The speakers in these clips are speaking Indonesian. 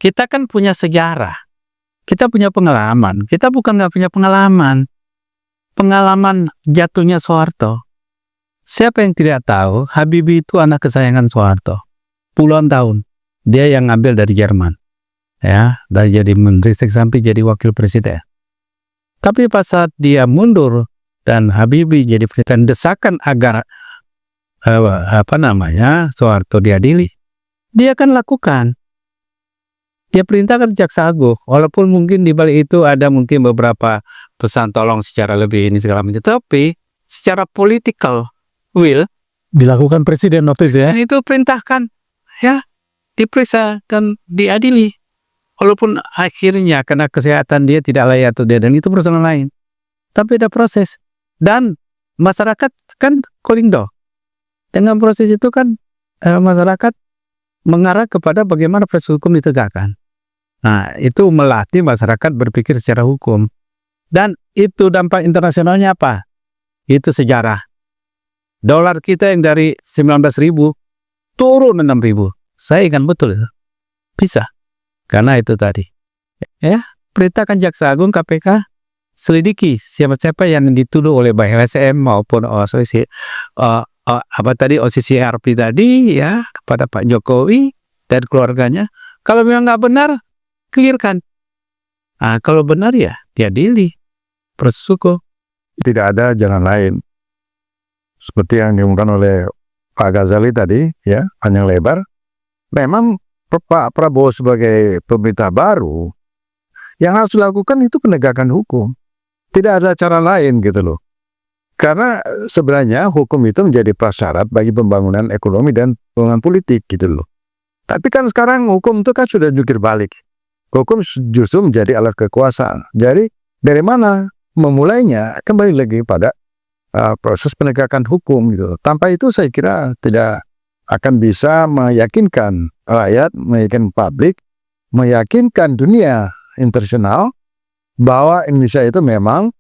kita kan punya sejarah, kita punya pengalaman. Kita bukan nggak punya pengalaman. Pengalaman jatuhnya Soeharto. Siapa yang tidak tahu, Habibie itu anak kesayangan Soeharto. Puluhan tahun dia yang ngambil dari Jerman, ya, dari jadi menteri sampai jadi wakil presiden. Tapi pas saat dia mundur dan Habibie jadi presiden, desakan agar Soeharto diadili, dia akan lakukan. Dia perintahkan Jaksa Agung, walaupun mungkin di balik itu ada mungkin beberapa pesan tolong secara lebih ini segala macam, tapi secara political will Dilakukan presiden waktu itu ya. dan itu perintahkan, ya, diperiksa dan diadili. Walaupun akhirnya karena kesehatan dia tidak layak atau dia, dan itu persoalan lain. Tapi ada proses. Dan masyarakat kan kolindo. Dengan proses itu kan masyarakat mengarah kepada bagaimana proses hukum ditegakkan. Nah, itu melatih masyarakat berpikir secara hukum. Dan itu dampak internasionalnya apa? Itu sejarah. Dolar kita yang dari 19.000 turun 6.000. Saya ingat betul itu. Bisa. Karena itu tadi. Ya, perintahkan Jaksa Agung KPK selidiki siapa-siapa yang dituduh oleh baik LSM maupun OCCRP tadi, ya, kepada Pak Jokowi dan keluarganya. Kalau memang nggak benar, clearkan. Kalau benar ya diadili, proses hukum. Tidak ada jalan lain. Seperti yang diumumkan oleh Pak Ghazali tadi, ya, panjang lebar. Memang Pak Prabowo sebagai pemerintah baru, yang harus dilakukan itu penegakan hukum. Tidak ada cara lain gitu loh. Karena sebenarnya hukum itu menjadi prasyarat bagi pembangunan ekonomi dan pembangunan politik gitu loh. Tapi kan sekarang hukum itu kan sudah jungkir balik. Hukum justru menjadi alat kekuasaan. Jadi dari mana memulainya? Kembali lagi pada proses penegakan hukum gitu. Tanpa itu saya kira tidak akan bisa meyakinkan rakyat, meyakinkan publik, meyakinkan dunia internasional bahwa Indonesia itu memang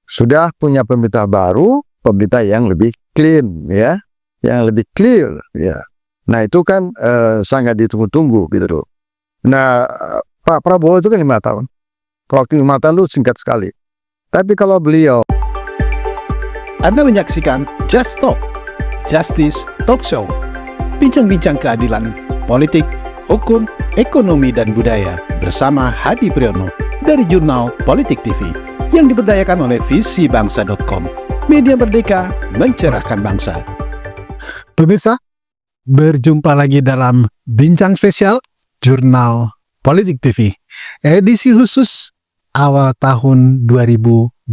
sudah punya pemerintah baru, pemerintah yang lebih clean, ya, yang lebih clear, ya. Nah itu kan sangat ditunggu-tunggu gitu loh. Nah Pak Prabowo itu kan 5 tahun. Waktu 5 tahun itu singkat sekali. Tapi kalau beliau, Anda menyaksikan Just Talk, Justice Talk Show, bincang-bincang keadilan, politik, hukum, ekonomi, dan budaya bersama Hadi Priyono dari Jurnal Politik TV yang diberdayakan oleh visibangsa.com, media merdeka mencerahkan bangsa. Pemirsa, berjumpa lagi dalam bincang spesial Jurnal Politik TV, edisi khusus awal tahun 2025.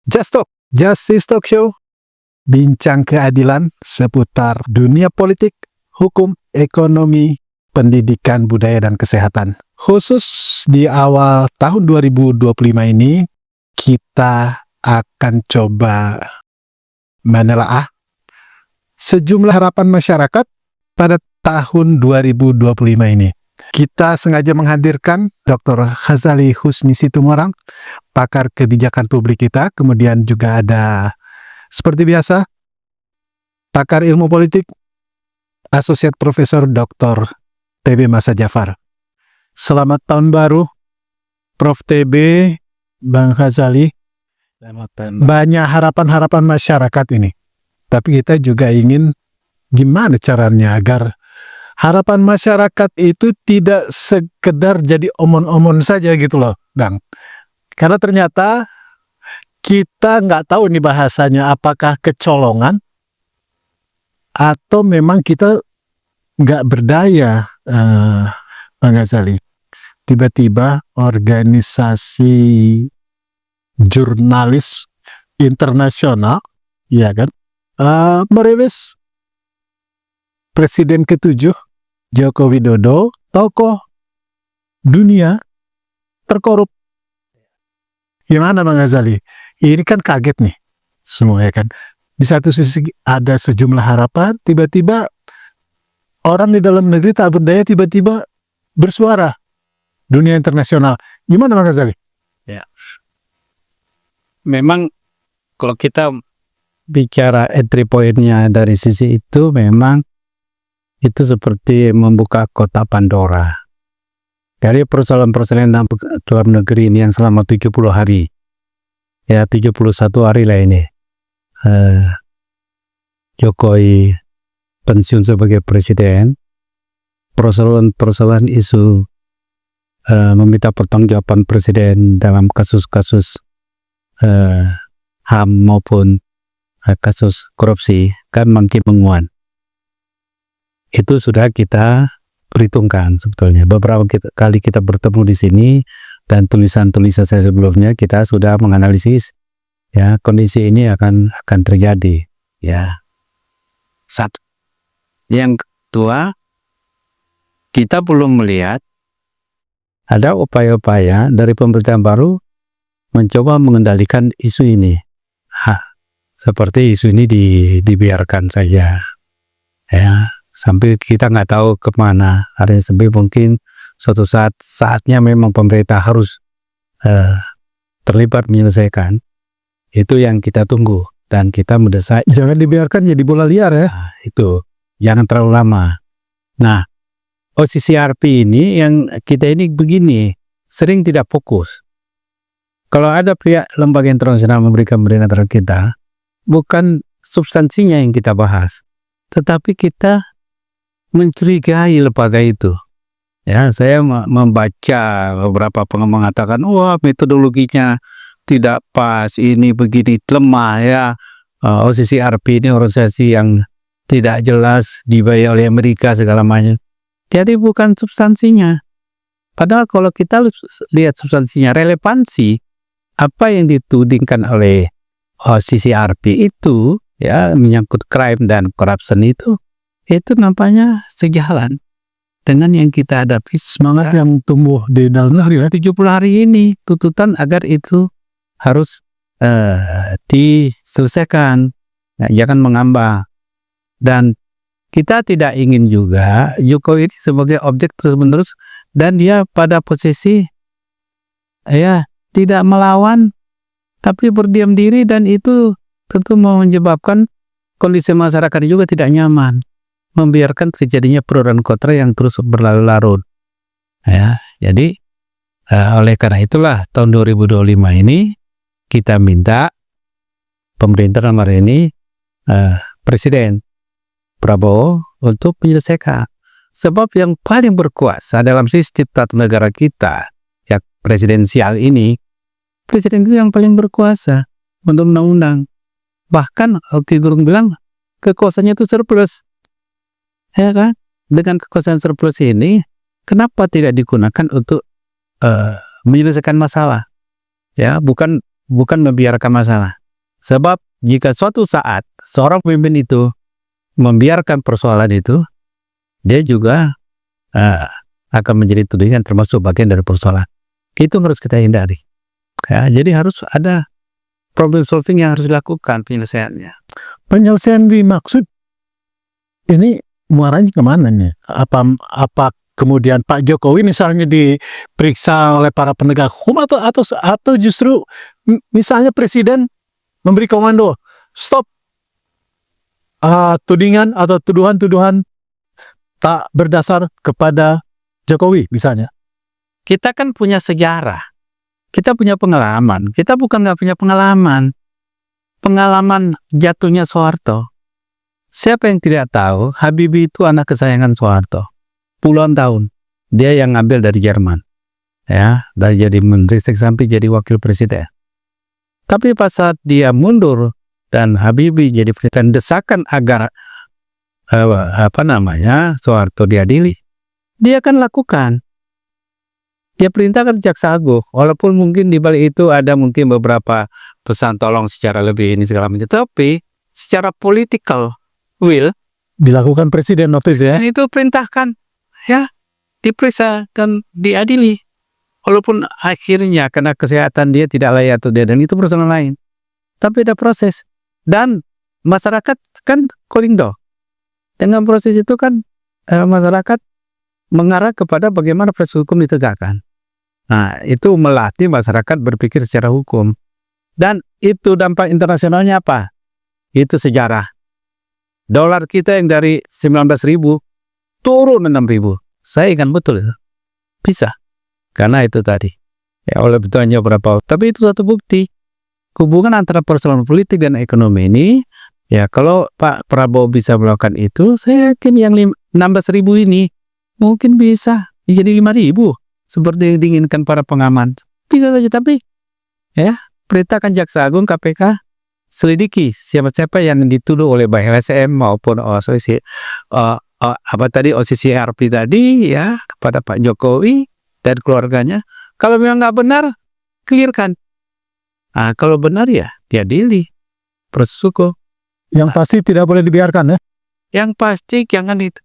Just Talk, Justice Talk Show, bincang keadilan seputar dunia politik, hukum, ekonomi, pendidikan, budaya, dan kesehatan. Khusus di awal tahun 2025 ini, kita akan coba menelaah sejumlah harapan masyarakat pada tahun 2025 ini. Kita sengaja menghadirkan Dr. Ghazali Husni Situmorang, pakar kebijakan publik kita, kemudian juga ada, seperti biasa, pakar ilmu politik, Asosiat Profesor Dr. TB Masa Jafar. Selamat tahun baru, Prof. TB, Bang Ghazali. Banyak harapan-harapan masyarakat ini. Tapi kita juga ingin gimana caranya agar harapan masyarakat itu tidak sekedar jadi omon-omon saja gitu loh, Bang. Karena ternyata kita nggak tahu nih bahasanya apakah kecolongan atau memang kita nggak berdaya, Bang Ghazali. Tiba-tiba organisasi jurnalis internasional, ya kan, merilis Presiden ke-7 Joko Widodo, tokoh dunia terkorup. Gimana Bang Ghazali? Ini kan kaget nih semua, ya kan. Di satu sisi ada sejumlah harapan, tiba-tiba orang di dalam negeri tak berdaya tiba-tiba bersuara. Dunia internasional. Gimana Bang Ghazali? Ya. Memang kalau kita bicara entry point-nya dari sisi itu, memang itu seperti membuka kotak Pandora. Dari persoalan-persoalan dalam negeri ini yang selama 70 hari, ya 71 hari lah ini, Jokowi pensiun sebagai presiden, persoalan-persoalan isu meminta pertanggungjawaban presiden dalam kasus-kasus HAM maupun kasus korupsi kan makin menguat. Itu sudah kita perhitungkan sebetulnya. Beberapa kali kita bertemu di sini dan tulisan-tulisan saya sebelumnya kita sudah menganalisis ya kondisi ini akan terjadi ya. Satu. Yang kedua, kita belum melihat ada upaya-upaya dari pemerintahan baru mencoba mengendalikan isu ini. Seperti isu ini dibiarkan saja ya. Sampai kita nggak tahu kemana. Artinya sampai mungkin suatu saatnya memang pemerintah harus terlibat menyelesaikan. Itu yang kita tunggu dan kita mendesak. Jangan dibiarkan jadi bola liar ya. Nah, itu jangan terlalu lama. Nah, OCCRP ini yang kita ini begini sering tidak fokus. Kalau ada pihak lembaga internasional memberikan pemberitaan terhadap kita, bukan substansinya yang kita bahas, tetapi kita mencurigai lembaga itu. Ya, saya membaca beberapa pengamat mengatakan, wah metodologinya tidak pas, ini begini lemah ya. OCCRP ini organisasi yang tidak jelas, dibayar oleh Amerika segala macam. Jadi bukan substansinya. Padahal kalau kita lihat substansinya, relevansi apa yang ditudingkan oleh OCCRP itu ya menyangkut crime dan corruption itu nampaknya sejalan dengan yang kita hadapi. Semangat yang tumbuh di dalam negeri 70 hari ini, tuntutan agar itu harus diselesaikan, ya, jangan mengambang. Dan kita tidak ingin juga Jokowi ini sebagai objek terus-menerus dan dia pada posisi ya tidak melawan tapi berdiam diri, dan itu tentu menyebabkan kondisi masyarakat juga tidak nyaman, membiarkan terjadinya pro dan kontra yang terus berlarut-larut. Ya, jadi oleh karena itulah tahun 2025 ini kita minta pemerintah dalam hari ini Presiden Prabowo untuk menyelesaikan. Sebab yang paling berkuasa dalam sistem tata negara kita yang presidensial ini, presiden itu yang paling berkuasa menurut undang-undang. Bahkan Rocky Gerung bilang kekuasaannya itu surplus. Ya kan? Dengan kekuasaan surplus ini, kenapa tidak digunakan untuk menyelesaikan masalah? Ya, bukan membiarkan masalah. Sebab jika suatu saat seorang pemimpin itu membiarkan persoalan itu, dia juga akan menjadi tudingan termasuk bagian dari persoalan. Itu harus kita hindari. Ya, jadi harus ada problem solving yang harus dilakukan penyelesaiannya. Penyelesaian dimaksud ini muaranya kemana nih? Apa kemudian Pak Jokowi misalnya diperiksa oleh para penegak hukum atau justru misalnya Presiden memberi komando stop tudingan atau tuduhan-tuduhan tak berdasar kepada Jokowi misalnya? Kita kan punya sejarah, kita punya pengalaman. Kita bukan nggak punya pengalaman jatuhnya Soeharto. Siapa yang tidak tahu Habibie itu anak kesayangan Soeharto puluhan tahun. Dia yang ngambil dari Jerman, ya, dari jadi menteri sampai jadi wakil presiden. Tapi pas saat dia mundur dan Habibie jadi presiden, desakan agar Soeharto diadili, dia akan lakukan. Dia perintahkan jaksa agung, walaupun mungkin di balik itu ada mungkin beberapa pesan tolong secara lebih ini segala macam, tapi secara political will Dilakukan Presiden waktu itu ya? dan itu perintahkan ya diperiksa dan diadili. Walaupun akhirnya karena kesehatan dia tidak layak atau dia, dan itu persoalan lain. Tapi ada proses. Dan masyarakat kan calling doh. Dengan proses itu kan masyarakat mengarah kepada bagaimana proses hukum ditegakkan. Nah, itu melatih masyarakat berpikir secara hukum. Dan itu dampak internasionalnya apa? Itu sejarah. Dolar kita yang dari 19.000 turun 6.000. Saya ingat betul itu. Bisa. Karena itu tadi. Ya, oleh betulnya berapa. Tapi itu satu bukti. Hubungan antara persoalan politik dan ekonomi ini, ya kalau Pak Prabowo bisa melakukan itu, saya yakin yang 16.000 ini mungkin bisa jadi 5.000. Seperti yang diinginkan para pengamat. Bisa saja, tapi ya perintahkan Jaksa Agung KPK selidiki siapa-siapa yang dituduh oleh baik LSM maupun OCCRP tadi ya kepada Pak Jokowi dan keluarganya. Kalau memang nggak benar, clearkan. Kalau benar ya diadili, proses hukum. Yang pasti tidak boleh dibiarkan ya. Yang pasti jangan itu.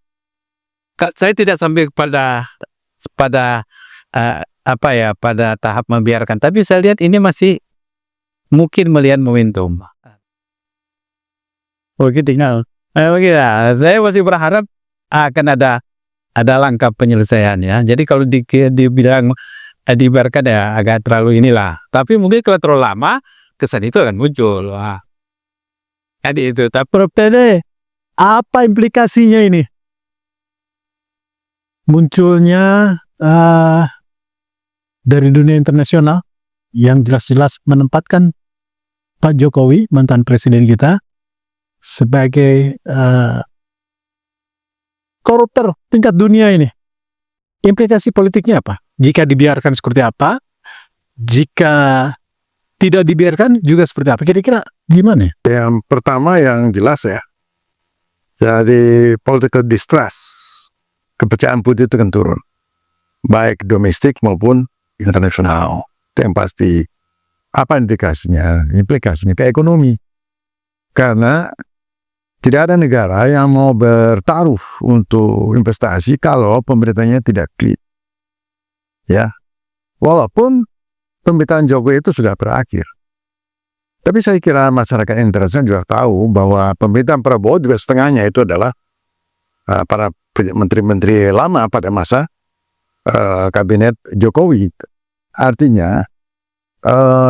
Saya tidak sampai pada pada tahap membiarkan. Tapi saya lihat ini masih mungkin melihat momentum. Tinggal. Saya masih berharap akan ada langkah penyelesaian ya. Jadi kalau dibilang dibiarkan ya agak terlalu inilah. Tapi mungkin kalau terlalu lama kesan itu akan muncul. Jadi itu. Tapi Prof. Dede, apa implikasinya ini? Munculnya dari dunia internasional yang jelas-jelas menempatkan Pak Jokowi, mantan presiden kita, sebagai koruptor tingkat dunia ini. Implikasi politiknya apa? Jika dibiarkan seperti apa? Jika tidak dibiarkan juga seperti apa? Kira-kira gimana ya? Yang pertama yang jelas ya, jadi political distrust, kepercayaan publik itu kan turun, baik domestik maupun internasional. Itu yang pasti. Apa implikasinya? Implikasinya ke ekonomi. Karena tidak ada negara yang mau bertaruh untuk investasi kalau pemerintahnya tidak clean. Ya, walaupun pemerintahan Jokowi itu sudah berakhir. Tapi saya kira masyarakat internasional juga tahu bahwa pemerintahan Prabowo juga setengahnya itu adalah para menteri-menteri lama pada masa kabinet Jokowi. Artinya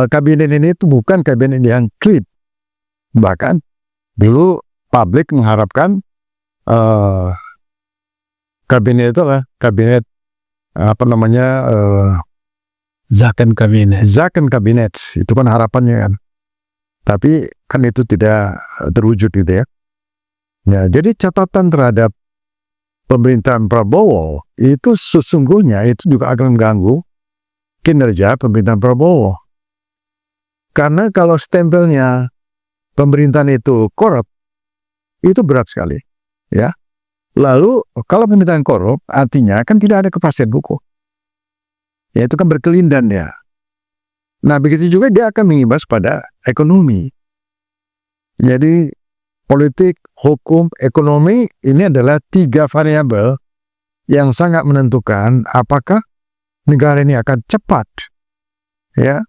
kabinet ini itu bukan kabinet yang clean. Bahkan dulu publik mengharapkan kabinet itu adalah kabinet Zakon kabinet. Itu kan harapannya kan. Tapi kan itu tidak terwujud gitu ya. Ya, jadi catatan terhadap pemerintahan Prabowo itu sesungguhnya itu juga akan mengganggu kinerja pemerintahan Prabowo. Karena kalau stempelnya pemerintahan itu korup, itu berat sekali, ya. Lalu kalau pemerintahan korup, artinya kan tidak ada kepastian hukum. Ya, itu kan berkelindan ya. Nah, begitu juga dia akan mengimbas pada ekonomi. Jadi politik, hukum, ekonomi ini adalah 3 variabel yang sangat menentukan apakah negara ini akan cepat ya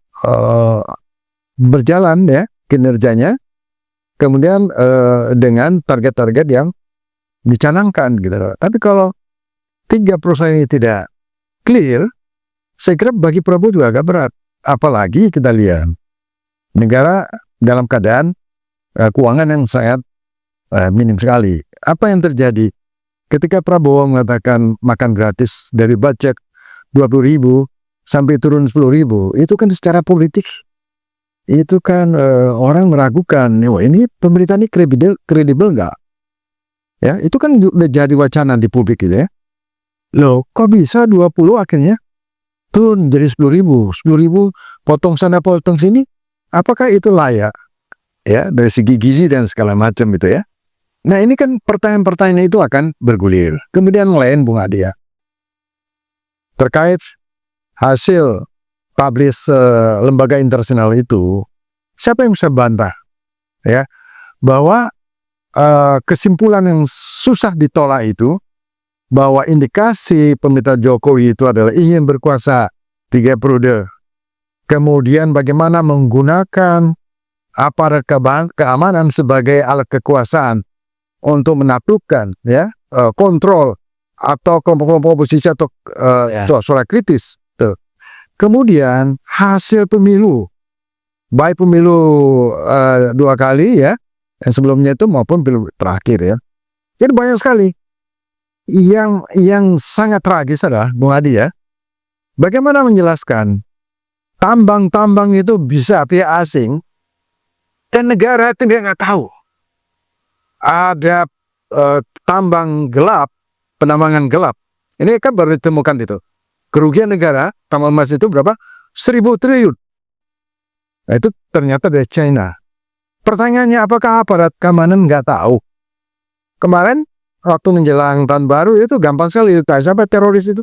berjalan ya kinerjanya, kemudian dengan target-target yang dicanangkan gitu. Tapi kalau 3 perusahaan ini tidak clear, saya kira bagi Prabowo juga agak berat. Apalagi kita lihat negara dalam keadaan keuangan yang sangat minim sekali. Apa yang terjadi ketika Prabowo mengatakan makan gratis dari budget 20.000 sampai turun 10.000, itu kan secara politik itu kan orang meragukan, wah ini pemerintah ini kredibel nggak? Ya, itu kan udah jadi wacana di publik gitu ya. Loh, kok bisa 20 akhirnya turun jadi 10.000 potong sana potong sini? Apakah itu layak? Ya, dari segi gizi dan segala macam itu ya. Nah, ini kan pertanyaan-pertanyaan itu akan bergulir. Kemudian lain Bung Adi ya, terkait hasil publish lembaga internasional itu, siapa yang bisa bantah ya bahwa kesimpulan yang susah ditolak itu bahwa indikasi pemerintahan Jokowi itu adalah ingin berkuasa 3 periode, kemudian bagaimana menggunakan aparat keamanan sebagai alat kekuasaan untuk menaklukkan ya kontrol atau kelompok-kelompok oposisi atau suara kritis. Tuh. Kemudian hasil pemilu, baik pemilu 2 kali ya, yang sebelumnya itu maupun pemilu terakhir ya. Jadi banyak sekali. yang sangat tragis adalah Bung Adi ya, bagaimana menjelaskan tambang-tambang itu bisa pihak asing dan negara itu dia nggak tahu. Ada tambang gelap, penambangan gelap. Ini kan baru ditemukan itu. Kerugian negara tambang emas itu berapa? 1.000 triliun. Nah, itu ternyata dari China. Pertanyaannya, apakah aparat keamanan nggak tahu? Kemarin waktu menjelang tahun baru itu gampang sekali ditanya siapa teroris itu.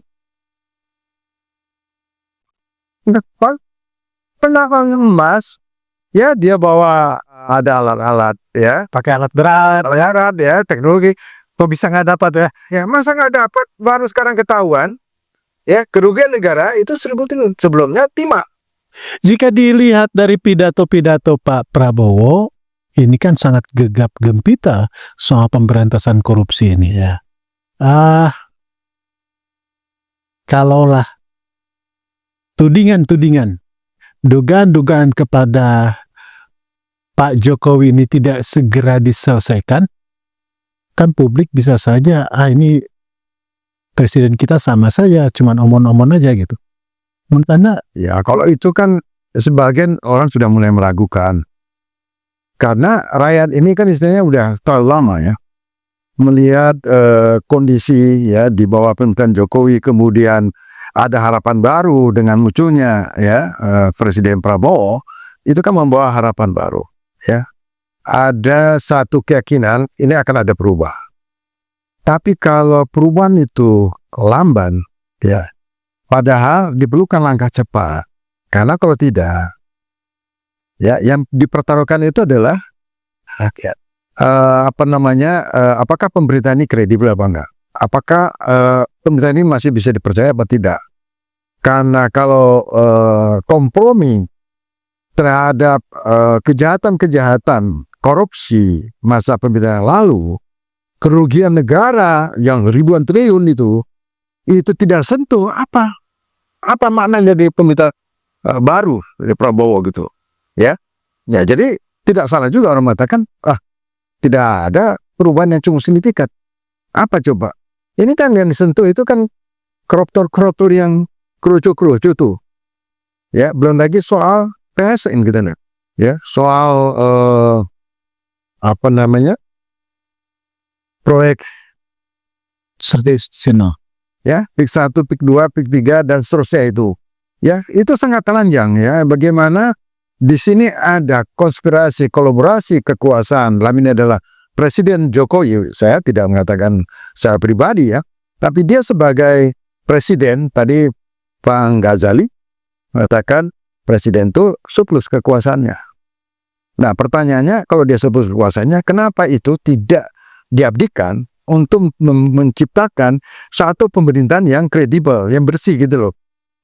Penambang emas, ya dia bawa ada alat-alat ya, Pakai alat berat. alat ya, teknologi. Kok bisa nggak dapat ya? Ya masa nggak dapat? Baru sekarang ketahuan. Ya kerugian negara itu 1.000 triliun. Sebelumnya timah. Jika dilihat dari pidato-pidato Pak Prabowo, ini kan sangat gegap gempita soal pemberantasan korupsi ini ya. Kalaulah tudingan-tudingan, dugaan-dugaan kepada Pak Jokowi ini tidak segera diselesaikan, kan publik bisa saja, ini presiden kita sama saja, cuman omong-omong aja gitu. Menurut Anda, Ya kalau itu kan sebagian orang sudah mulai meragukan. Karena rakyat ini kan istilahnya udah terlalu lama ya melihat kondisi ya di bawah pemerintahan Jokowi, kemudian ada harapan baru dengan munculnya ya Presiden Prabowo, itu kan membawa harapan baru ya. Ada satu keyakinan ini akan ada perubahan. Tapi kalau perubahan itu lamban ya, padahal diperlukan langkah cepat. Karena kalau tidak, ya yang dipertaruhkan itu adalah rakyat. Apakah pemerintah ini kredibel apa enggak? Apakah pemerintah ini masih bisa dipercaya apa tidak? Karena kalau kompromi terhadap kejahatan-kejahatan korupsi masa pemerintahan yang lalu, kerugian negara yang ribuan triliun itu tidak sentuh, apa maknanya dari pemerintah baru dari Prabowo gitu ya. Jadi tidak salah juga orang mengatakan tidak ada perubahan yang cukup signifikan. Apa coba? Ini kan yang disentuh itu kan koruptor yang kerucu tuh ya. Belum lagi soal PSN gitu nih ya, soal proyek sertifikasi ya, PIK 1, PIK 2, PIK 3 dan seterusnya itu. Ya, itu sangat telanjang ya. Bagaimana di sini ada konspirasi, kolaborasi kekuasaan. Dalam ini adalah Presiden Jokowi. Saya tidak mengatakan secara pribadi ya, tapi dia sebagai presiden, tadi Pak Ghazali mengatakan presiden itu surplus kekuasaannya. Nah, pertanyaannya kalau dia surplus kekuasaannya, kenapa itu tidak diabdikan untuk menciptakan satu pemerintahan yang kredibel, yang bersih gitu loh.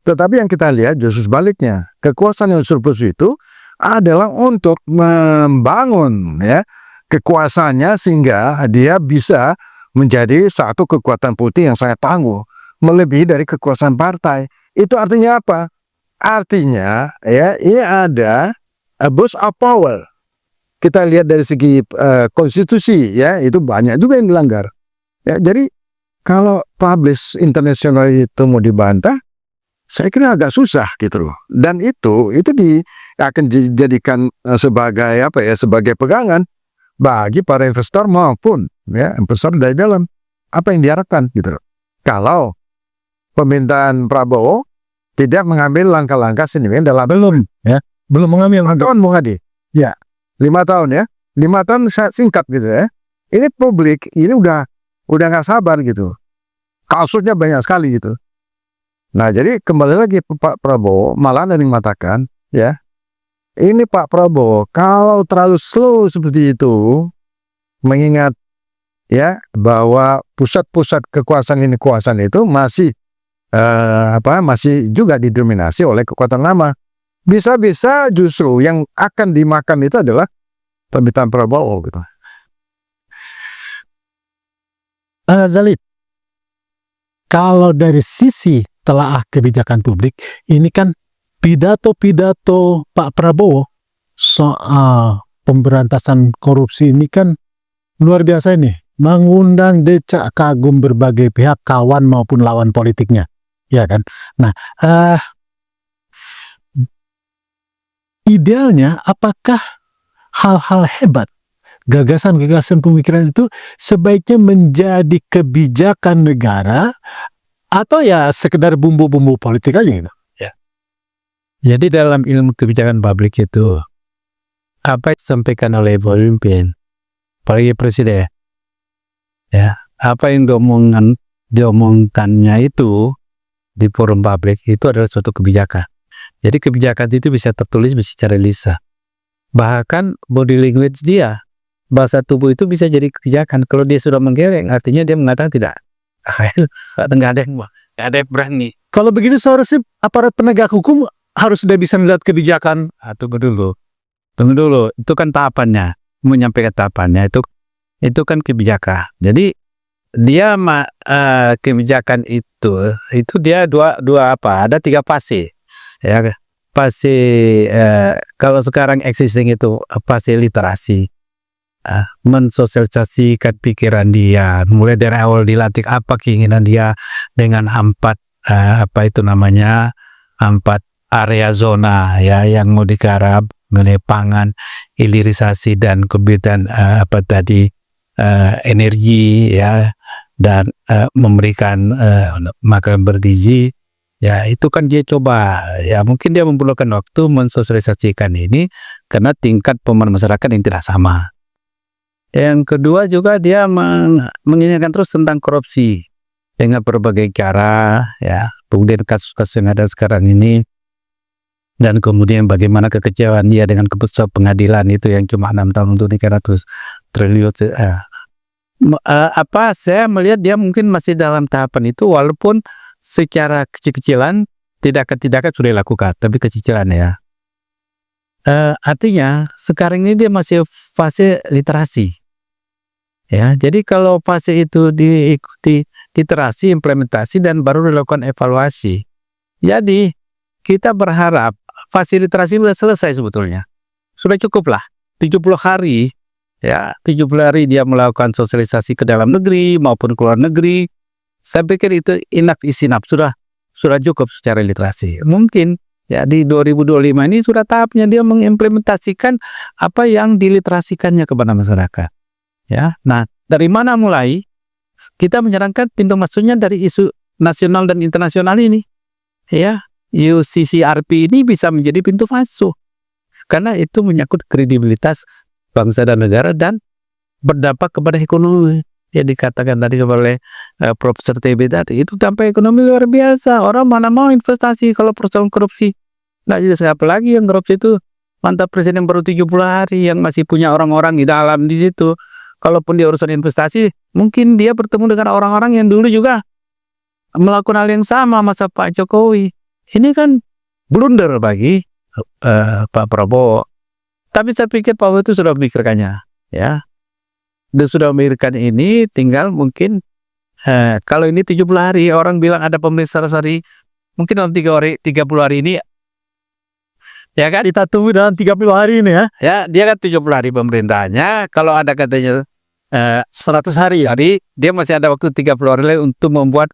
Tetapi yang kita lihat justru sebaliknya. Kekuasaan yang surplus itu adalah untuk membangun ya kekuasaannya sehingga dia bisa menjadi satu kekuatan politik yang sangat tangguh, melebihi dari kekuasaan partai. Itu artinya apa? Artinya ya ini ada abuse of power. Kita lihat dari segi konstitusi ya, itu banyak juga yang dilanggar. Ya, jadi kalau publish internasional itu mau dibantah, saya kira agak susah gitu loh. Dan itu akan dijadikan sebagai pegangan bagi para investor maupun ya investor dari dalam. Apa yang diharapkan gitu loh. Kalau pemerintahan Prabowo tidak mengambil langkah-langkah signifikan dalam belum mengambil langkah. tahun Bung Adi. Ya, 5 tahun ya. 5 tahun singkat gitu ya. Ini publik ini udah nggak sabar gitu. Kasusnya banyak sekali gitu. Nah, jadi kembali lagi Pak Prabowo malah ada yang mengatakan ya, ini Pak Prabowo kalau terlalu slow seperti itu, mengingat ya bahwa pusat-pusat kekuasaan itu masih masih juga didominasi oleh kekuatan lama. Bisa-bisa justru yang akan dimakan itu adalah pemerintahan Prabowo gitu. Zali, kalau dari sisi telaah kebijakan publik, ini kan pidato-pidato Pak Prabowo soal pemberantasan korupsi ini kan luar biasa ini. mengundang decak kagum berbagai pihak, kawan maupun lawan politiknya, ya kan? Nah, idealnya apakah hal-hal hebat, gagasan-gagasan pemikiran itu sebaiknya menjadi kebijakan negara atau ya sekedar bumbu-bumbu politik aja gitu? Jadi dalam ilmu kebijakan publik itu, apa yang disampaikan oleh pemimpin, apalagi presiden, ya, apa yang diomongkannya itu di forum publik itu adalah suatu kebijakan. Jadi kebijakan itu bisa tertulis secara lisan. Bahkan body language dia, bahasa tubuh itu bisa jadi kebijakan. Kalau dia sudah menggeleng, artinya dia mengatakan tidak. Nggak ada yang berani. Kalau begitu seharusnya aparat penegak hukum harus sudah bisa melihat kebijakan. Tunggu dulu. Itu kan tahapannya, menyampaikan tahapannya itu kan kebijakan. Jadi dia kebijakan itu dia dua apa? Ada 3 fase. Ya, fase kalau sekarang existing itu fase literasi, mensosialisasikan pikiran dia, mulai dari awal dilatih apa keinginan dia dengan 4 area zona ya yang mau digarap mengenai pangan, hilirisasi dan kemudian energi ya, dan memberikan makanan bergizi ya. Itu kan dia coba ya, mungkin dia memerlukan waktu mensosialisasikan ini karena tingkat pemahaman masyarakat yang tidak sama. Yang kedua juga dia mengingatkan terus tentang korupsi dengan berbagai cara ya, kemudian kasus-kasus yang ada sekarang ini, dan kemudian bagaimana kekecewaan dia dengan keputusan pengadilan itu yang cuma 6 tahun untuk 300 triliun. Saya melihat dia mungkin masih dalam tahapan itu, walaupun secara kecil-kecilan tindakan sudah dilakukan, tapi kecil-kecilan ya. Artinya sekarang ini dia masih fase literasi. Ya, jadi kalau fase itu diikuti literasi, implementasi, dan baru dilakukan evaluasi. Jadi kita berharap fase literasi sudah selesai sebetulnya. Sudah cukup lah. 70 hari ya, 70 hari dia melakukan sosialisasi ke dalam negeri maupun ke luar negeri. Saya pikir itu enough is enough, sudah cukup secara literasi. Mungkin ya di 2025 ini sudah tahapnya dia mengimplementasikan apa yang diliterasikannya kepada masyarakat. Ya, nah dari mana mulai? Kita menyarankan pintu masuknya dari isu nasional dan internasional ini. Ya, UCCRP ini bisa menjadi pintu masuk karena itu menyangkut kredibilitas bangsa dan negara dan berdampak kepada ekonomi. Ya, dikatakan tadi oleh Profesor TB tadi, itu dampak ekonomi luar biasa. Orang mana mau investasi kalau persoalan korupsi? Nggak jelas, apalagi yang korupsi itu mantan presiden baru 70 hari yang masih punya orang-orang di dalam di situ. Kalaupun dia urusan investasi, mungkin dia bertemu dengan orang-orang yang dulu juga melakukan hal yang sama masa Pak Jokowi. Ini kan blunder bagi Pak Prabowo. Tapi saya pikir Pak Prabowo itu sudah memikirkannya, ya. Dia sudah memikirkan ini, tinggal mungkin kalau ini 70 hari, orang bilang ada pemeriksaan hari, mungkin dalam 30 hari ini, ya kan? Kita tunggu dalam 30 hari ini ya. Ya, dia kan 70 hari pemerintahnya. Kalau ada katanya 100 hari ya. Jadi dia masih ada waktu 30 hari lagi untuk membuat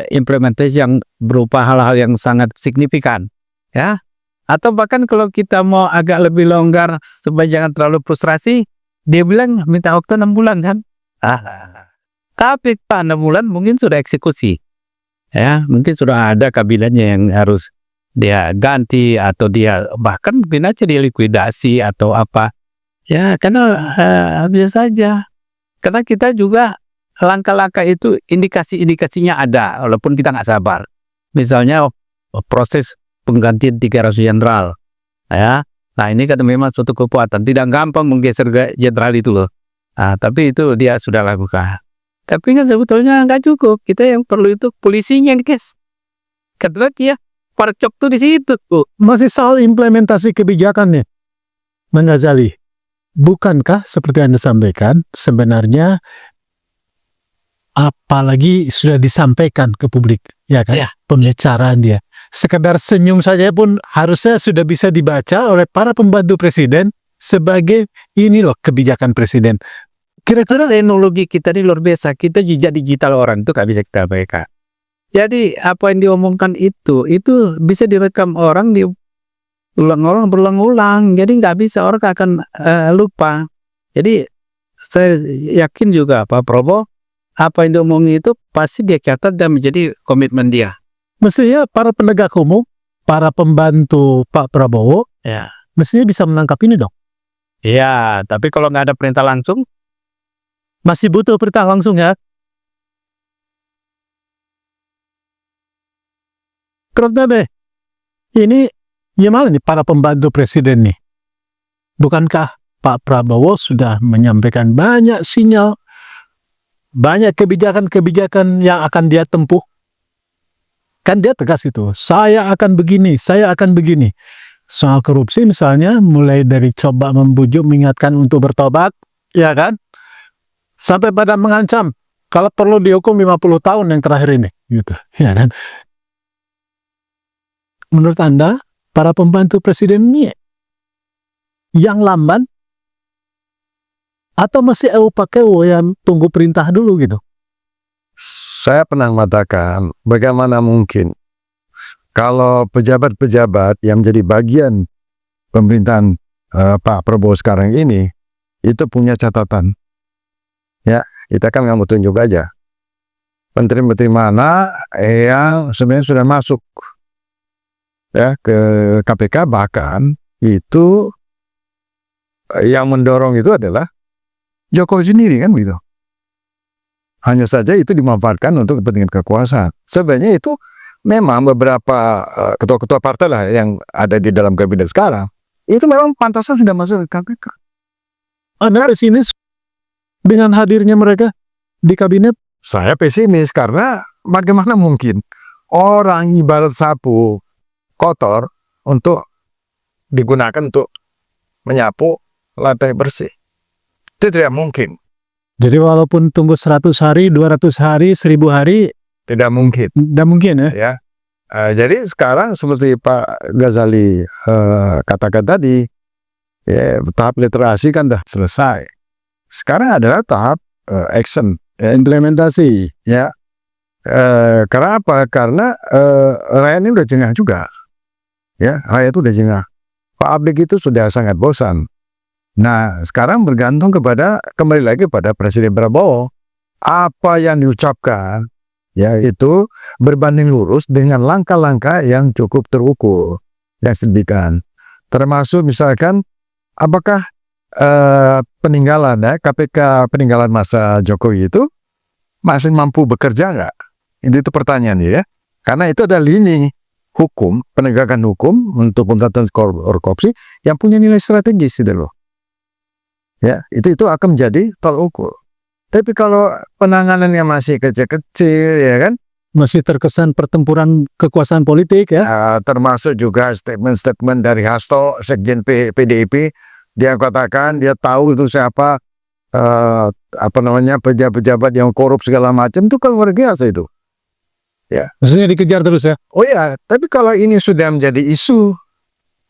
implementasi yang berupa hal-hal yang sangat signifikan, ya. Atau bahkan kalau kita mau agak lebih longgar supaya jangan terlalu frustrasi, dia bilang minta waktu 6 bulan kan. Tapi Pak 6 bulan mungkin sudah eksekusi, ya, mungkin sudah ada kabinetnya yang harus dia ganti atau dia bahkan mungkin aja dia likuidasi atau apa, ya, karena bisa saja. Karena kita juga langkah-langkah itu indikasinya ada, walaupun kita nggak sabar. Misalnya proses penggantian 300 jenderal, ya. Nah ini kan memang suatu kekuatan, tidak gampang menggeser jenderal itu loh. Nah, tapi itu dia sudah lakukan. Tapi kan sebetulnya nggak cukup. Kita yang perlu itu polisinya, guys. Kedua dia parcok tuh di situ tuh. Masih soal implementasi kebijakannya, Bang Ghazali. Bukankah seperti Anda sampaikan, sebenarnya apalagi sudah disampaikan ke publik, ya kan? Ya. Pembicaraan dia. Sekedar senyum saja pun harusnya sudah bisa dibaca oleh para pembantu presiden sebagai ini loh kebijakan presiden. Kira-kira teknologi kita ini luar biasa. Kita jejak digital orang itu gak bisa kita abaikan. Jadi apa yang diomongkan itu bisa direkam orang, diulang-ulang berulang-ulang. Jadi nggak bisa, orang akan lupa. Jadi saya yakin juga Pak Prabowo apa yang diomongin itu pasti dia catat dan menjadi komitmen dia. mestinya para penegak hukum, para pembantu Pak Prabowo, Ya. mestinya bisa menangkap ini dong. Iya, tapi kalau nggak ada perintah langsung, Masih butuh perintah langsung ya. Karena deh, ini gimana nih para pembantu presiden nih? Bukankah Pak Prabowo sudah menyampaikan banyak sinyal, banyak kebijakan-kebijakan yang akan dia tempuh? Kan dia tegas itu, saya akan begini, saya akan begini. Soal korupsi misalnya, mulai dari coba membujuk, mengingatkan untuk bertobat, ya kan? Sampai pada mengancam, kalau perlu dihukum 50 tahun yang terakhir ini. Gitu, ya kan? Menurut Anda, para pembantu presiden ini yang lamban atau masih pakai yang tunggu perintah dulu gitu? Saya pernah mengatakan, bagaimana mungkin kalau pejabat-pejabat yang menjadi bagian pemerintahan Pak Prabowo sekarang ini itu punya catatan. Ya, kita kan nggak mau tunjuk aja. Menteri-menteri mana yang sebenarnya sudah masuk ya ke KPK, bahkan itu yang mendorong itu adalah Jokowi sendiri kan begitu. Hanya saja itu dimanfaatkan untuk kepentingan kekuasaan. Sebenarnya itu memang beberapa ketua-ketua partai lah yang ada di dalam kabinet sekarang itu memang pantasan sudah masuk ke KPK. Anda pesimis dengan hadirnya mereka di kabinet? Saya pesimis karena bagaimana mungkin orang ibarat sapu kotor untuk digunakan untuk menyapu lantai bersih. Itu tidak mungkin. Jadi walaupun tunggu 100 hari, 200 hari, 1000 hari, Tidak mungkin. tidak mungkin ya? Ya. Jadi sekarang seperti Pak Ghazali katakan tadi, ya, tahap literasi kan dah selesai. Sekarang adalah tahap action, implementasi. Ya. Karena apa? Karena rakyat ini udah jengah juga. Ya, rakyat itu udah jengah. Publik itu sudah sangat bosan. Nah, sekarang bergantung kembali lagi pada Presiden Prabowo. Apa yang diucapkan, ya itu berbanding lurus dengan langkah-langkah yang cukup terukur, yang signifikan. Termasuk misalkan, apakah peninggalan KPK peninggalan masa Jokowi itu masih mampu bekerja nggak? Itu pertanyaan ya. Karena itu ada lini hukum, penegakan hukum untuk pemberantasan korupsi yang punya nilai strategis gitu loh. Ya, itu akan menjadi tolak ukur. Tapi kalau penanganannya masih kecil-kecil, ya kan, Masih terkesan pertempuran kekuasaan politik ya? termasuk juga statement-statement dari Hasto, Sekjen PDIP, dia katakan dia tahu itu siapa pejabat-pejabat yang korup segala macam, itu kan luar biasa itu. Ya. Maksudnya dikejar terus ya? Oh ya, tapi kalau ini sudah menjadi isu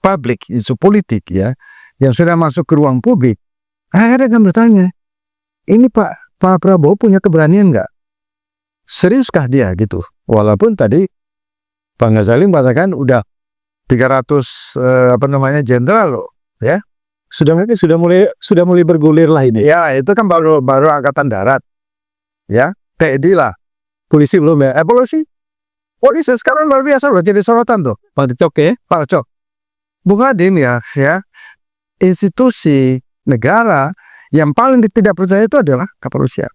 publik, isu politik ya, yang sudah masuk ke ruang publik, akhirnya kan bertanya, ini Pak Prabowo punya keberanian nggak? Seriuskah dia gitu? Walaupun tadi Pak Ghazali mengatakan udah 300 jenderal loh, ya. Sudah mulai bergulir lah ini. Ya, itu kan baru angkatan darat. Ya, TNI lah. Polisi belum ya? Polisi sekarang luar biasa loh, jadi sorotan tuh. Pak Cok ya. Pak Cok. Bukan ya, institusi negara yang paling tidak percaya itu adalah kepolisian.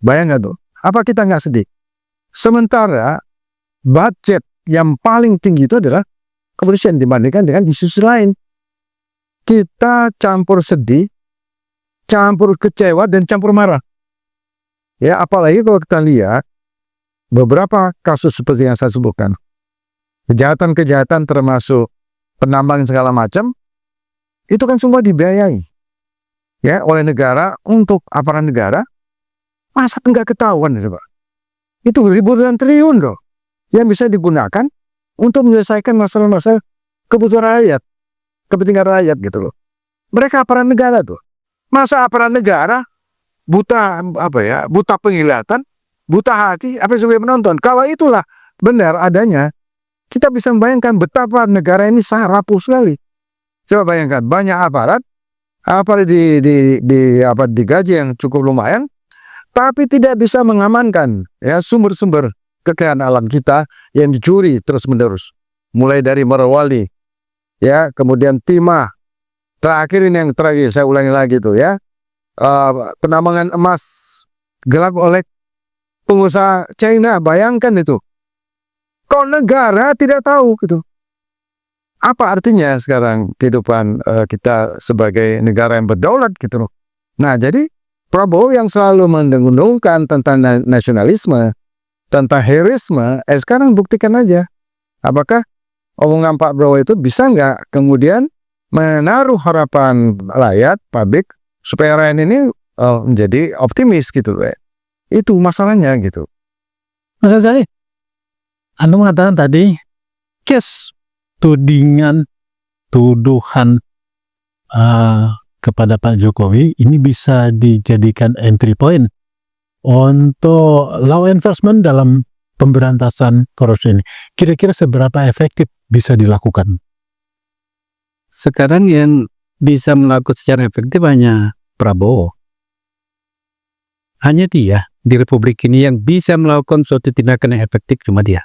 Bayangkan tuh, apa kita nggak sedih? Sementara budget yang paling tinggi itu adalah kepolisian dibandingkan dengan institusi lain. Kita campur sedih, campur kecewa, dan campur marah. Ya, apalagi kalau kita lihat beberapa kasus seperti yang saya sebutkan. Kejahatan-kejahatan termasuk penambangan segala macam, itu kan semua dibiayai ya oleh negara untuk aparat negara. Masa nggak ketahuan coba? Itu ribuan triliun loh yang bisa digunakan untuk menyelesaikan masalah-masalah kebutuhan rakyat, kepentingan rakyat gitu loh. Mereka aparat negara tuh. Masa aparat negara buta buta penglihatan, buta hati, apa sebagai penonton. Kalau itulah benar adanya, kita bisa membayangkan betapa negara ini sangat rapuh sekali. Coba bayangkan, banyak aparat digaji yang cukup lumayan, tapi tidak bisa mengamankan ya sumber-sumber kekayaan alam kita yang dicuri terus-menerus. Mulai dari Morowali, ya, kemudian timah. Terakhir ini yang terakhir, saya ulangi lagi tuh ya. Penambangan emas gelap oleh pengusaha China, bayangkan itu. Kok negara tidak tahu gitu. Apa artinya sekarang kehidupan kita sebagai negara yang berdaulat gitu loh. Nah, jadi Prabowo yang selalu mendengungkan tentang nasionalisme, tentang heroisme, sekarang buktikan aja. Apakah omongan Pak Prabowo itu bisa nggak kemudian menaruh harapan rakyat, publik, supaya rakyat ini menjadi optimis gitu. Itu masalahnya gitu. Mas Ghazali, Anda mengatakan tadi, case tuduhan kepada Pak Jokowi ini bisa dijadikan entry point untuk law enforcement dalam pemberantasan korupsi ini. Kira-kira seberapa efektif bisa dilakukan? Sekarang yang bisa melakukan secara efektif hanya Prabowo. Hanya dia di Republik ini yang bisa melakukan suatu tindakan yang efektif, cuma dia.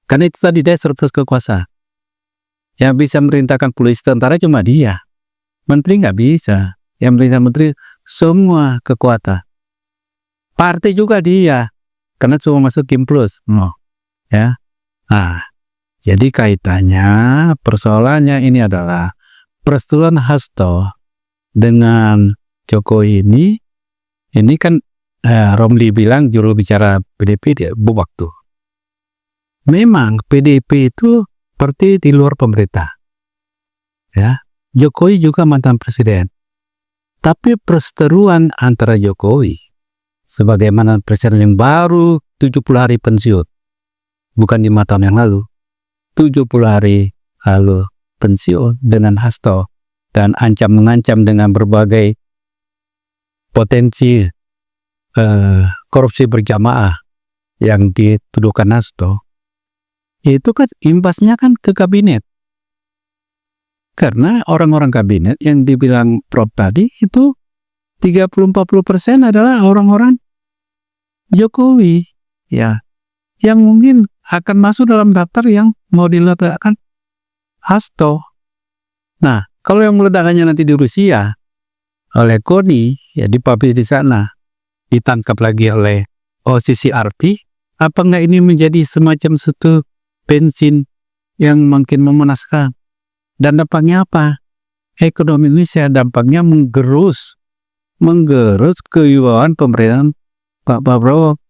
Karena itu tadi dia surplus kekuasaan. Yang bisa merintahkan polisi tentara cuma dia. Menteri nggak bisa. Yang merintah menteri semua kekuatan. Partai juga dia. Karena cuma masuk Kim Plus. Ya. Nah, jadi kaitannya, persoalannya ini adalah perseteruan Hasto dengan Jokowi ini kan Romli bilang juru bicara PDIP dia bubak tuh. Memang PDIP itu seperti di luar pemerintah. Ya, Jokowi juga mantan presiden. Tapi perseteruan antara Jokowi sebagaimana presiden yang baru 70 hari pensiun, bukan 5 tahun yang lalu, 70 hari lalu pensiun dengan Hasto dan mengancam dengan berbagai potensi korupsi berjamaah yang dituduhkan Hasto, itu kan imbasnya kan ke kabinet. Karena orang-orang kabinet yang dibilang Prof tadi itu 30-40% adalah orang-orang Jokowi, ya, yang mungkin akan masuk dalam daftar yang mau diletakkan Hasto. Nah, kalau yang meledakannya nanti di Rusia oleh Koni, ya dipublish di sana, ditangkap lagi oleh OCCRP, apa enggak ini menjadi semacam satu bensin yang makin memanaskan? Dan dampaknya apa? Ekonomi Indonesia dampaknya menggerus kewibawaan pemerintahan Pak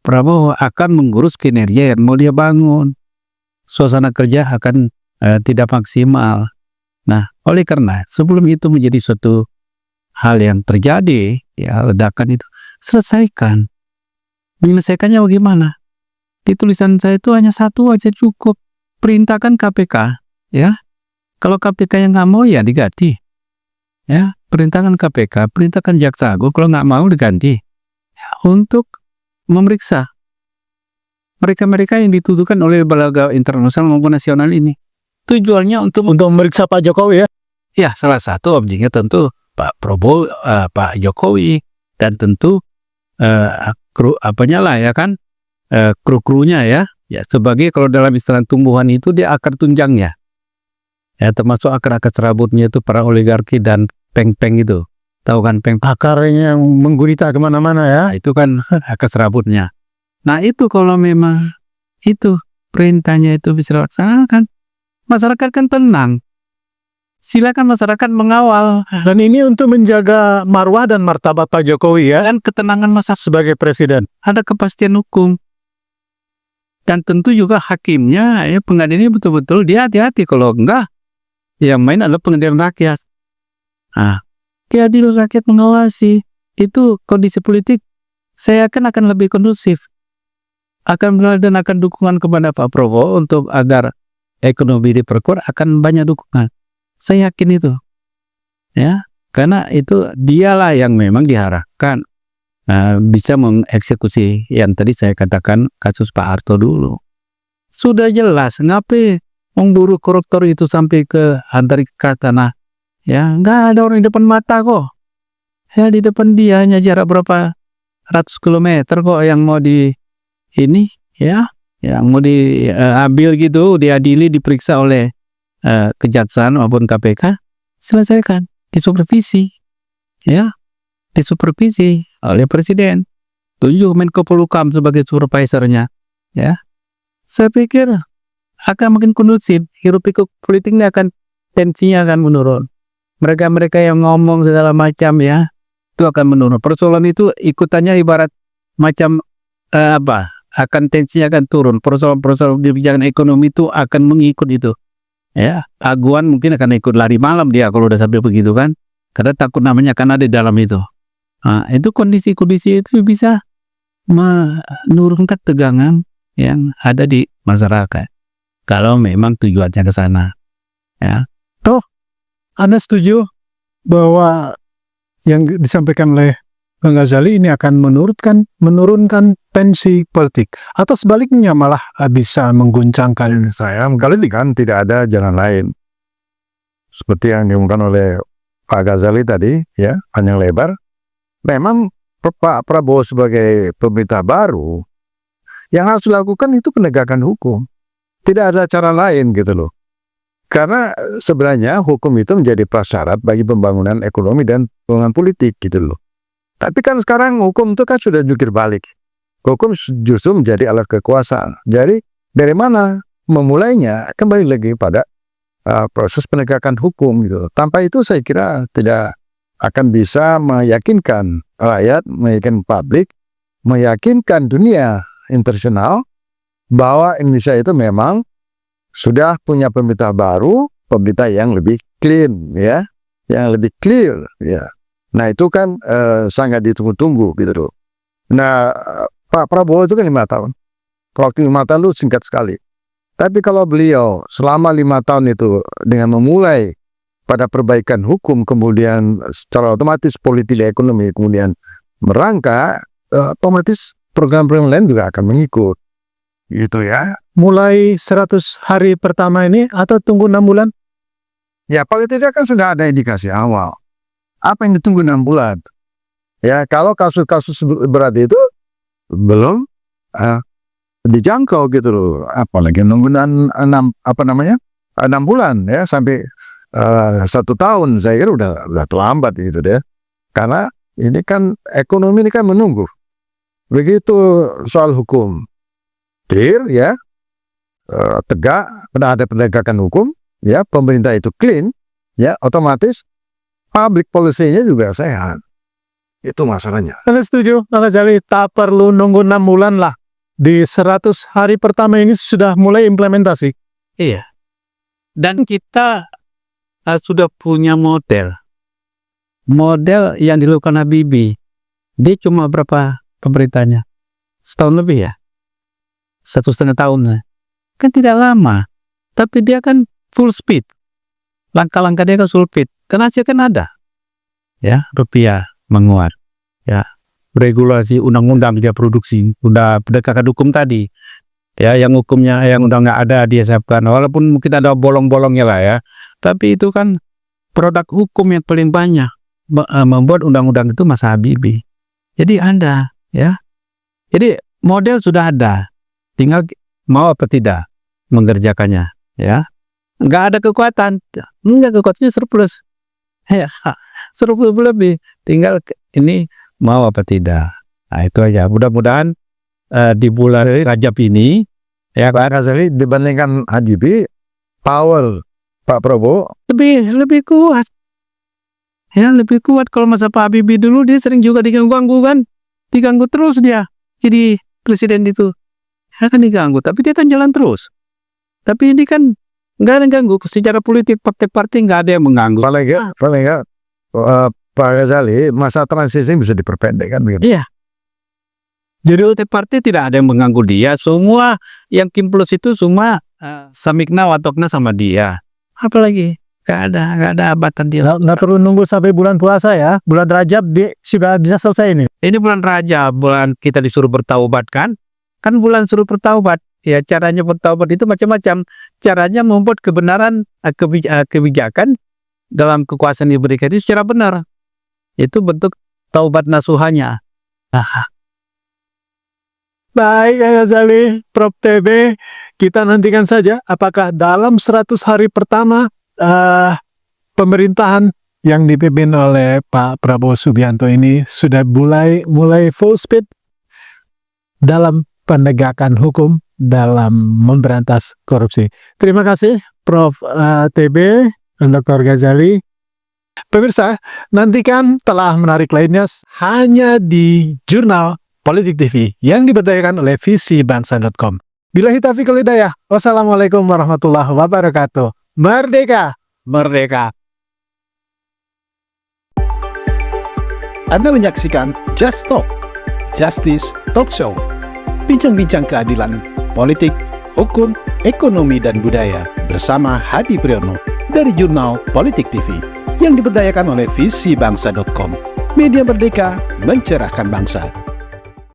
Prabowo akan menggerus kinerja yang mau dia bangun. Suasana kerja akan tidak maksimal. Nah, oleh karena sebelum itu menjadi suatu hal yang terjadi, ya ledakan itu, selesaikan. Menyelesaikannya bagaimana? Di tulisan saya itu hanya satu aja cukup. Perintahkan KPK, ya. Kalau KPK yang nggak mau ya diganti. Ya, perintahkan KPK, perintahkan Jaksa Agung, kalau nggak mau diganti. Ya, untuk memeriksa mereka-mereka yang dituduhkan oleh lembaga internasional maupun nasional ini. Tujuannya untuk memeriksa Pak Jokowi ya? Ya, salah satu objeknya tentu Pak Prabowo, Pak Jokowi, dan tentu kru-krunya ya. Ya, sebagai kalau dalam istilah tumbuhan itu dia akar tunjangnya. Ya, termasuk akar-akar serabutnya itu para oligarki dan peng-peng itu. Tahu kan peng? Akarnya yang menggurita kemana-mana ya? Nah, itu kan akar serabutnya. Nah, itu kalau memang itu perintahnya itu bisa dilaksanakan, masyarakat kan tenang. Silakan masyarakat mengawal. Dan ini untuk menjaga marwah dan martabat Pak Jokowi ya? Dan ketenangan masyarakat Sebagai presiden. ada kepastian hukum. Dan tentu juga hakimnya, ya pengadilannya betul-betul dia hati-hati. Kalau enggak, yang main adalah pengadilan rakyat. Nah, keadilan rakyat mengawasi. Itu kondisi politik, saya akan lebih kondusif. Dan akan dukungan kepada Pak Prabowo untuk agar ekonomi diperkuat, akan banyak dukungan. Saya yakin itu. Ya, karena itu dialah yang memang diharapkan bisa mengeksekusi yang tadi saya katakan kasus Pak Harto dulu. Sudah jelas, ngapain memburu koruptor itu sampai ke antariksa tanah? Ya, nggak ada orang di depan mata kok. Ya, di depan dia hanya jarak berapa ratus kilometer kok yang mau yang mau diambil gitu, diadili, diperiksa oleh kejaksaan maupun KPK, selesaikan, disupervisi, ya, disupervisi oleh Presiden, tunjuk Menko Polhukam sebagai supervisornya, ya. Saya pikir akan makin kondusif, hiruk pikuk politiknya tensinya akan menurun. Mereka yang ngomong segala macam, ya, itu akan menurun. Persoalan itu ikutannya ibarat macam akan tensinya akan turun. Persoalan kebijakan ekonomi itu akan mengikut itu. Ya, aguan mungkin akan ikut lari malam dia kalau udah sampai begitu kan. Karena takut namanya akan ada di dalam itu. Nah, itu kondisi-kondisi itu bisa menurunkan tegangan yang ada di masyarakat. Kalau memang tujuannya ke sana. Ya. Anda setuju bahwa yang disampaikan oleh Bang Ghazali ini akan menurunkan tensi politik, atau sebaliknya malah bisa mengguncangkan? Saya menggali kan tidak ada jalan lain. Seperti yang diumumkan oleh Pak Ghazali tadi, ya, panjang lebar. Memang Pak Prabowo sebagai pemerintah baru, yang harus dilakukan itu penegakan hukum. Tidak ada cara lain gitu loh. Karena sebenarnya hukum itu menjadi prasyarat bagi pembangunan ekonomi dan pembangunan politik gitu loh. Tapi kan sekarang hukum itu kan sudah jungkir balik. Hukum justru menjadi alat kekuasaan. Jadi dari mana memulainya? Kembali lagi pada proses penegakan hukum gitu. Tanpa itu saya kira tidak akan bisa meyakinkan rakyat, meyakinkan publik, meyakinkan dunia internasional bahwa Indonesia itu memang sudah punya pemerintah baru, pemerintah yang lebih clean, ya, yang lebih clear, ya. Nah itu kan sangat ditunggu-tunggu gitu loh. Nah Pak Prabowo itu kan 5 tahun. Waktu 5 tahun itu singkat sekali. Tapi kalau beliau selama 5 tahun itu dengan memulai pada perbaikan hukum, kemudian secara otomatis politik dan ekonomi kemudian merangkak, otomatis program-program lain juga akan mengikut. Gitu ya. Mulai 100 hari pertama ini atau tunggu 6 bulan? Ya paling tidak kan sudah ada indikasi awal. Apa yang ditunggu 6 bulan? Ya kalau kasus-kasus berat itu belum dijangkau gitu loh. Apalagi nunggu 6 bulan ya sampai 1 tahun, saya kira udah terlambat gitu deh. Karena ini kan ekonomi ini kan menunggu. Begitu soal hukum. Clear ya, tegak, ada penegakan hukum, ya, pemerintah itu clean, ya, otomatis public policy-nya juga sehat. Itu masalahnya. Anda setuju, Bang Ghazali, tak perlu nunggu 6 bulan lah. Di 100 hari pertama ini sudah mulai implementasi. Iya. Dan kita sudah punya model yang dilakukan Habibie. Dia cuma berapa pemerintahnya? Setahun lebih ya? 1,5 tahun. Kan tidak lama. Tapi dia kan full speed. Langkah-langkah dia kan full speed. Karena hasil kan ada. Ya, rupiah menguat. Ya, regulasi undang-undang dia produksi. Udah penegakan hukum tadi. Ya, yang hukumnya yang udah nggak ada dia siapkan. Walaupun mungkin ada bolong-bolongnya lah ya. Tapi itu kan produk hukum yang paling banyak membuat undang-undang itu Mas Habibie. Jadi Anda, ya. Jadi model sudah ada. Tinggal mau apa tidak mengerjakannya, ya. Nggak ada kekuatan, kekuatannya surplus, ya, surplus lebih. Tinggal ini mau apa tidak. Nah itu aja. Mudah-mudahan di bulan Rajab ini, ya Pak Ghazali dibandingkan Habibie, power Pak Prabowo lebih kuat. Ya lebih kuat. Kalau masa Pak Habibie dulu dia sering juga diganggu kan, diganggu terus dia. Jadi presiden itu. Akan diganggu, tapi dia kan jalan terus. Tapi ini kan nggak ada ganggu secara politik, partai-partai nggak ada yang mengganggu. Paling nggak Pak Ghazali masa transisi bisa diperpendek kan begitu. Iya. Jadi partai tidak ada yang mengganggu dia. Semua yang Kim Plus itu semua samikna watokna sama dia. Apalagi Nggak ada hambatan dia. Nggak perlu nunggu sampai bulan puasa ya. Bulan Rajab sudah bisa selesai ini. Ini bulan Rajab, bulan kita disuruh bertaubat kan? Kan bulan suruh bertaubat. Ya caranya bertaubat itu macam-macam. Caranya membuat kebenaran, kebijakan dalam kekuasaan yang diberikan itu secara benar. Itu bentuk taubat nasuhanya. Nah, Baik, Kang Ghazali, Prof. TB, kita nantikan saja apakah dalam 100 hari pertama pemerintahan yang dipimpin oleh Pak Prabowo Subianto ini sudah mulai full speed dalam penegakan hukum dalam memberantas korupsi. Terima kasih Prof. TB, Dr. Ghazali. Pemirsa, nantikan telah menarik lainnya hanya di Jurnal Politik TV yang diberdayakan oleh visibangsa.com. Billahi taufiq wal hidayah. Wassalamualaikum warahmatullahi wabarakatuh. Merdeka! Merdeka! Anda menyaksikan Just Talk, Justice Talk Show. Bincang-bincang keadilan, politik, hukum, ekonomi, dan budaya bersama Hadi Priyono dari Jurnal Politik TV yang diberdayakan oleh visibangsa.com. Media merdeka mencerahkan bangsa.